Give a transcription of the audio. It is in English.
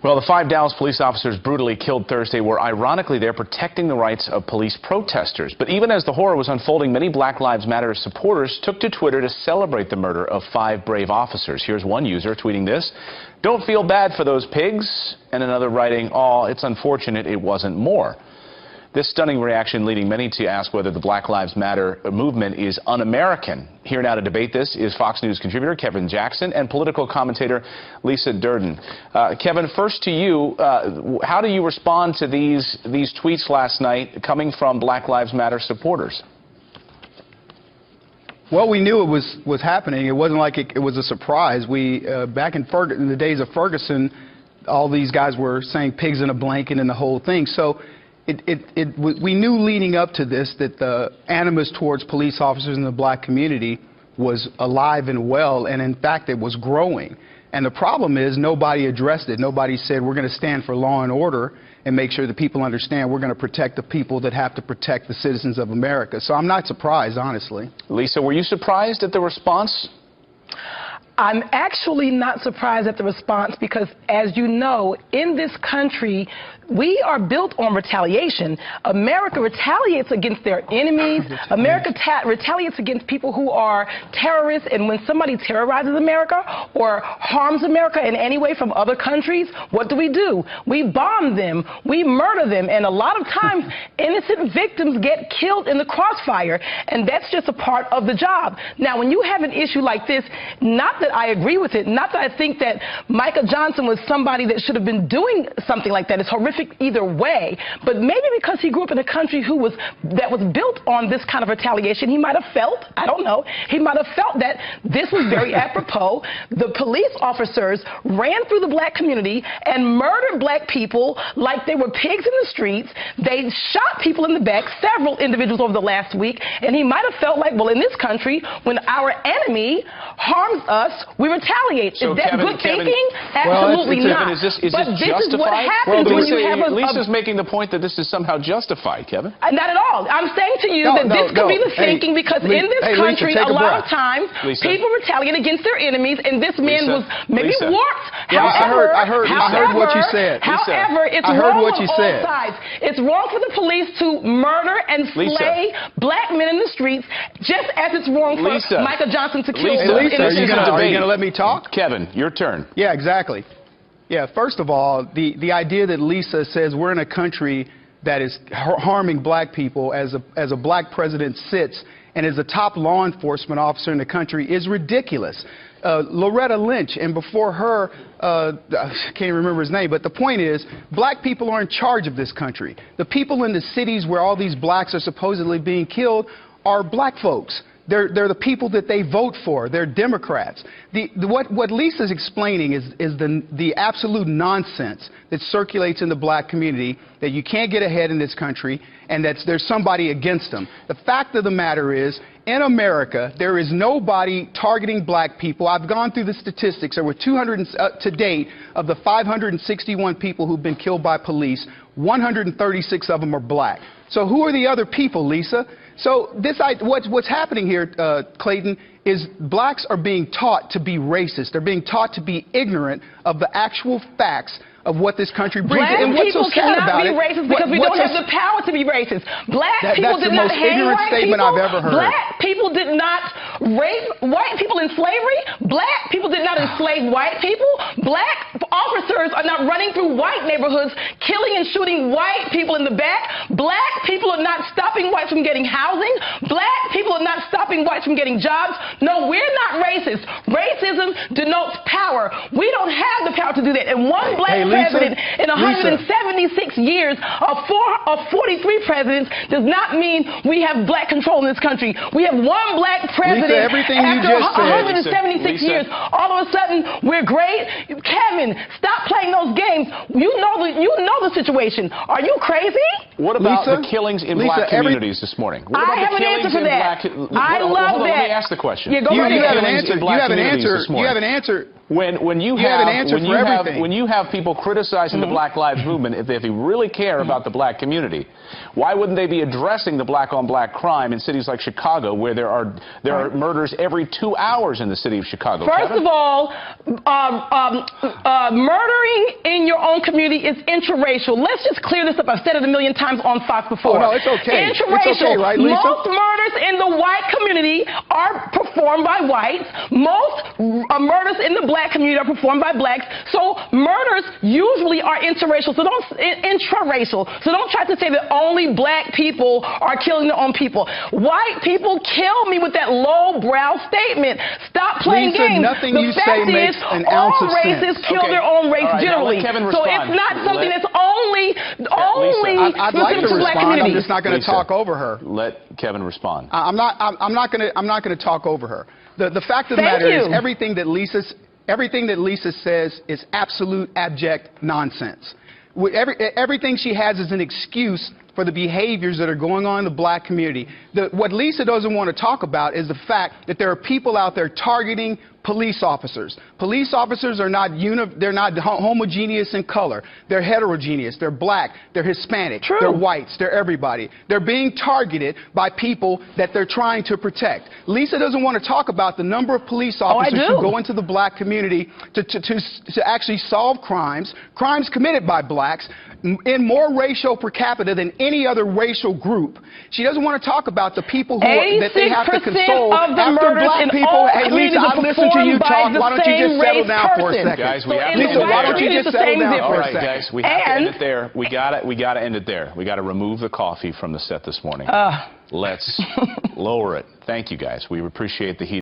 Well, the 5 Dallas police officers brutally killed Thursday were ironically there protecting the rights of police protesters. But even as the horror was unfolding, many Black Lives Matter supporters took to Twitter to celebrate the murder of 5 brave officers. Here's one user tweeting this: "Don't feel bad for those pigs," and another writing, "Oh, it's unfortunate it wasn't more." This stunning reaction leading many to ask whether the Black Lives Matter movement is un-American. Here now to debate this is Fox News contributor Kevin Jackson and political commentator Lisa Durden. Kevin, first to you, how do you respond to these tweets last night coming from Black Lives Matter supporters? Well, we knew it was happening. It wasn't like it was a surprise. Back in the days of Ferguson, all these guys were saying pigs in a blanket and the whole thing. So we knew leading up to this that the animus towards police officers in the black community was alive and well, and in fact it was growing. And the problem is nobody addressed it. Nobody said we're going to stand for law and order and make sure that people understand we're going to protect the people that have to protect the citizens of America. So I'm not surprised, honestly. Lisa, were you surprised at the response? I'm actually not surprised at the response because, as you know, in this country, we are built on retaliation. America retaliates against their enemies. America retaliates against people who are terrorists. And when somebody terrorizes America or harms America in any way from other countries, what do? We bomb them. We murder them. And a lot of times, innocent victims get killed in the crossfire. And that's just a part of the job. Now, when you have an issue like this, not that I agree with it, not that I think that Micah Johnson was somebody that should have been doing something like that. It's horrific either way, but maybe because he grew up in a country that was built on this kind of retaliation, he might have felt, I don't know, he might have felt that this was very apropos. The police officers ran through the black community and murdered black people like they were pigs in the streets. They shot people in the back, several individuals over the last week, and he might have felt like, well, in this country, when our enemy harms us, we retaliate. So is that Kevin, good thinking? Absolutely not. Is this but this justified? is what happens when you have Lisa's making the point that this is somehow justified, Kevin. Not at all. I'm saying to you that this could be the thinking because in this country, Lisa, a lot of times, people retaliate against their enemies, and this man was maybe warped. I heard what you said. However, it's wrong on all sides. It's wrong for the police to murder and slay black men in the streets, just as it's wrong for Micah Johnson to kill innocent Are you going to let me talk? Kevin, your turn. Yeah, exactly. Yeah, first of all, the idea that Lisa says we're in a country that is harming black people as a black president sits and is a top law enforcement officer in the country is ridiculous. Loretta Lynch, and before her, I can't remember his name, but the point is, black people are in charge of this country. The people in the cities where all these blacks are supposedly being killed are black folks. They're the people that they vote for. They're Democrats. What Lisa's explaining is the absolute nonsense that circulates in the black community, that you can't get ahead in this country and that there's somebody against them. The fact of the matter is, in America, there is nobody targeting black people. I've gone through the statistics. There were 200 to date of the 561 people who've been killed by police. 136 of them are black. So who are the other people, Lisa? So what's happening here, Clayton, is blacks are being taught to be racist. They're being taught to be ignorant of the actual facts of what this country brings. And what's so sad about it? Black people cannot be racist because we don't have the power to be racist. Black people did not hang white people. I've ever heard. Black people did not rape white people in slavery. Black people did not enslave white people. Black officers are not running through white neighborhoods, killing and shooting white people in the back. Black people are not stopping whites from getting housing. Black people are not stopping whites from getting jobs. No, we're not racist. Racism denotes power. We don't have the power to do that. And one black president in 176 years of 43 presidents does not mean we have black control in this country. We have one black president after 176 years. All of a sudden, we're great. Kevin, stop playing those games. You know the situation. Are you crazy? What about the killings in black communities this morning? What about I have an answer for that. I love that. Let me ask the question. Yeah, go you ahead. have an answer. You have an answer. You have an answer. When you have people criticizing the Black Lives Movement, if they really care about the black community, why wouldn't they be addressing the black-on-black crime in cities like Chicago, where there are murders every 2 hours in the city of Chicago? First of all, murdering in your own community is interracial. Let's just clear this up. I've said it a million times on Fox before. Oh, no, it's okay. Interracial. It's okay, right, Lisa? Most murders in the white community are performed by whites. Most murders in the black community are performed by blacks. So murders usually are interracial. So intraracial. So don't try to say that only black people are killing their own people. White people kill me with that lowbrow statement. Stop playing Lisa, games. nothing The you fact say is, makes an ounce of all races sense. kill Okay. their own race All right, now let generally. Kevin So respond. it's not something that's only I'd like to specific to black respond. I'm communities. just not going to Lisa, talk over her. Let Kevin respond. I'm not going to talk over her. The fact of the Thank matter you. is everything that Lisa says is absolute abject nonsense. Everything she has is an excuse for the behaviors that are going on in the black community. What Lisa doesn't want to talk about is the fact that there are people out there targeting police officers. Police officers are not homogeneous in color. They're heterogeneous. They're black. They're Hispanic. True. They're whites. They're everybody. They're being targeted by people that they're trying to protect. Lisa doesn't want to talk about the number of police officers who go into the black community to actually solve crimes committed by blacks in more ratio per capita than any other racial group. She doesn't want to talk about the people that they have to console of the after murders black in people. all Hey, Lisa, I communities listened to you performed talk. by Why don't you the just settle same down for a race second? Guys, we So have in to the end it why white don't you community, just it's the settle same down for a All difference. right, second? guys, we have to end it there. We got to end it there. We got to remove the coffee from the set this morning. Let's lower it. Thank you, guys. We appreciate the heat.